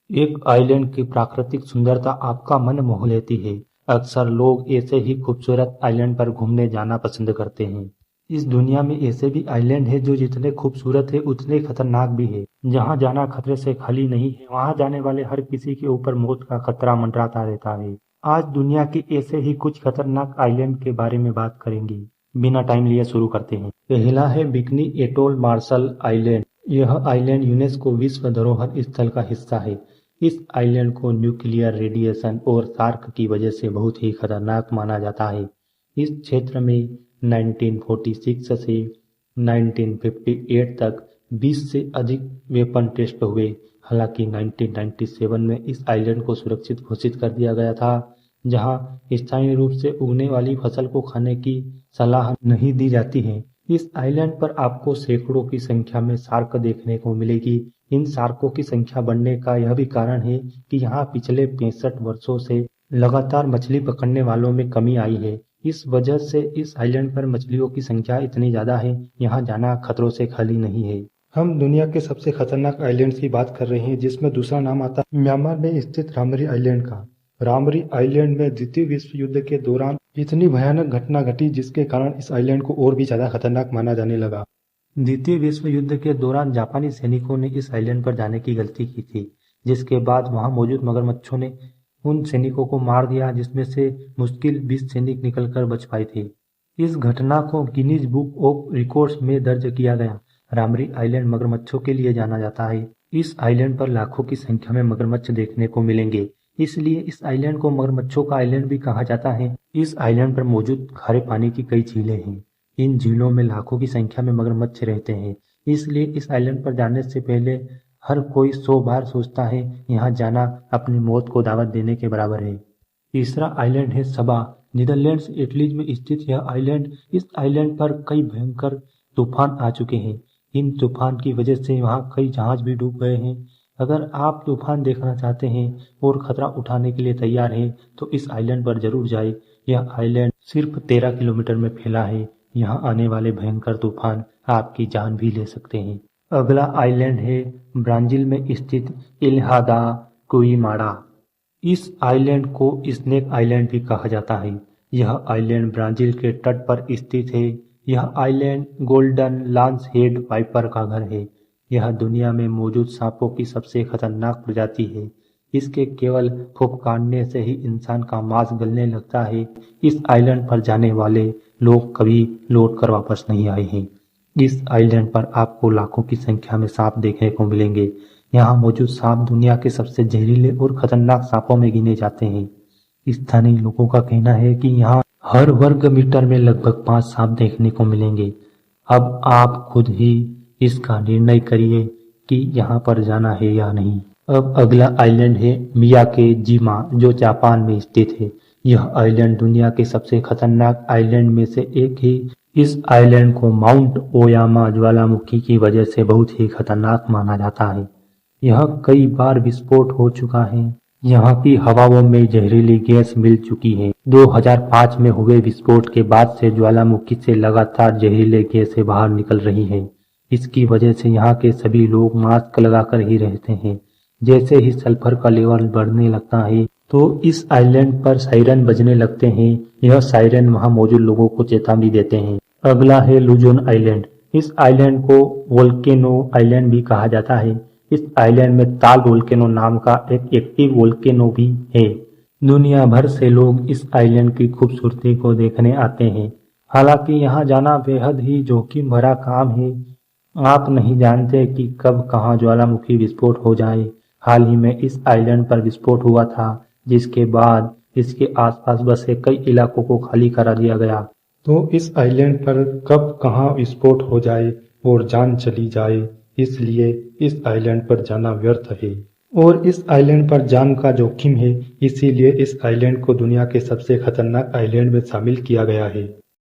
एक आइलैंड की प्राकृतिक सुंदरता आपका मन मोह लेती है। अक्सर लोग ऐसे ही खूबसूरत आइलैंड पर घूमने जाना पसंद करते हैं। इस दुनिया में ऐसे भी आइलैंड हैं जो जितने खूबसूरत है उतने खतरनाक भी है। जहां जाना खतरे से खाली नहीं है, वहां जाने वाले हर किसी के ऊपर मौत का खतरा मंडराता रहता है। आज दुनिया के ऐसे ही कुछ खतरनाक आइलैंड के बारे में बात करेंगे। बिना टाइम लिए शुरू करते हैं। पहला है बिकनी एटोल, मार्शल आइलैंड। यह आइलैंड यूनेस्को विश्व धरोहर स्थल का हिस्सा है। इस आइलैंड को न्यूक्लियर रेडिएशन और शार्क की वजह से बहुत ही खतरनाक माना जाता है। इस क्षेत्र में 1946 से 1958 तक 20 से अधिक वेपन टेस्ट हुए। हालांकि 1997 में इस आइलैंड को सुरक्षित घोषित कर दिया गया था, जहां स्थानीय रूप से उगने वाली फसल को खाने की सलाह नहीं दी जाती है। इस आइलैंड पर आपको सैकड़ों की संख्या में शार्क देखने को मिलेगी। इन शार्कों की संख्या बढ़ने का यह भी कारण है कि यहाँ पिछले 65 वर्षों से लगातार मछली पकड़ने वालों में कमी आई है। इस वजह से इस आइलैंड पर मछलियों की संख्या इतनी ज्यादा है, यहाँ जाना खतरों से खाली नहीं है। हम दुनिया के सबसे खतरनाक आइलैंड की बात कर रहे हैं, जिसमें दूसरा नाम आता है म्यांमार में स्थित रामरी आइलैंड का। रामरी आइलैंड में द्वितीय विश्व युद्ध के दौरान इतनी भयानक घटना घटी, जिसके कारण इस आइलैंड को और भी ज्यादा खतरनाक माना जाने लगा। द्वितीय विश्व युद्ध के दौरान जापानी सैनिकों ने इस आइलैंड पर जाने की गलती की थी, जिसके बाद वहां मौजूद मगरमच्छों ने उन सैनिकों को मार दिया, जिसमें से मुश्किल 20 सैनिक निकलकर बच पाए थे। इस घटना को गिनीज बुक ऑफ रिकॉर्ड्स में दर्ज किया गया। रामरी आइलैंड मगरमच्छों के लिए जाना जाता है। इस आइलैंड पर लाखों की संख्या में मगरमच्छ देखने को मिलेंगे, इसलिए इस आइलैंड को मगरमच्छों का आइलैंड भी कहा जाता है। इस आइलैंड पर मौजूद खारे पानी की कई झीलें हैं। इन झीलों में लाखों की संख्या में मगरमच्छ रहते हैं, इसलिए इस आइलैंड पर जाने से पहले हर कोई 100 बार सोचता है। यहाँ जाना अपनी मौत को दावत देने के बराबर है। तीसरा आइलैंड है सबा, नीदरलैंड्स इटली में स्थित यह आइलैंड। इस आइलैंड पर कई भयंकर तूफान आ चुके हैं। इन तूफान की वजह से वहाँ कई जहाज भी डूब गए हैं। अगर आप तूफान देखना चाहते हैं और खतरा उठाने के लिए तैयार हैं, तो इस आइलैंड पर जरूर जाए। यह आइलैंड सिर्फ 13 किलोमीटर में फैला है। यहाँ आने वाले भयंकर तूफान आपकी जान भी ले सकते हैं। अगला आइलैंड है ब्राजील में स्थित इल्हा दा कुइमाड़ा। इस आइलैंड को स्नेक आइलैंड भी कहा जाता है। यह आइलैंड ब्राजील के तट पर स्थित है। यह island golden lancehead viper का घर है। यह दुनिया में मौजूद सांपों की सबसे खतरनाक प्रजाति है। इसके केवल फुफकारने से ही इंसान का मांस गलने लगता है। इस आइलैंड पर जाने वाले लोग कभी लौट कर वापस नहीं आए हैं। इस आइलैंड पर आपको लाखों की संख्या में सांप देखने को मिलेंगे। यहाँ मौजूद सांप दुनिया के सबसे जहरीले और खतरनाक सांपों में गिने जाते हैं। स्थानीय लोगों का कहना है कि यहाँ हर वर्ग मीटर में लगभग 5 सांप देखने को मिलेंगे। अब आप खुद ही इसका निर्णय करिए कि यहाँ पर जाना है या नहीं। अब अगला आइलैंड है मियाकेजीमा, जो जापान में स्थित है। यह आइलैंड दुनिया के सबसे खतरनाक आइलैंड में से एक है। इस आइलैंड को माउंट ओयामा ज्वालामुखी की वजह से बहुत ही खतरनाक माना जाता है। यह कई बार विस्फोट हो चुका है। यहाँ की हवाओं में जहरीली गैस मिल चुकी है। 2005 में हुए विस्फोट के बाद से ज्वालामुखी से लगातार जहरीले गैसें बाहर निकल रही हैं। इसकी वजह से यहाँ के सभी लोग मास्क लगाकर ही रहते हैं। जैसे ही सल्फर का लेवल बढ़ने लगता है, तो इस आइलैंड पर सायरन बजने लगते हैं। यह सायरन वहाँ मौजूद लोगों को चेतावनी देते हैं। अगला है लुजोन आइलैंड। इस आइलैंड को वोल्केनो आइलैंड भी कहा जाता है। इस आइलैंड में ताल वोल्केनो नाम का एक एक्टिव वोल्केनो भी है। दुनिया भर से लोग इस आइलैंड की खूबसूरती को देखने आते हैं। हालांकि यहाँ जाना बेहद ही जोखिम भरा काम है। आप नहीं जानते कि कब कहाँ ज्वालामुखी विस्फोट हो जाए। हाल ही में इस आइलैंड पर विस्फोट हुआ था, जिसके बाद इसके आसपास बसे कई इलाकों को खाली करा दिया गया। तो इस आइलैंड पर कब कहाँ विस्फोट हो जाए और जान चली जाए, इसलिए इस आइलैंड पर जाना व्यर्थ है। और इस आइलैंड पर जान का जोखिम है, इसीलिए इस आइलैंड को दुनिया के सबसे खतरनाक आइलैंड में शामिल किया गया है।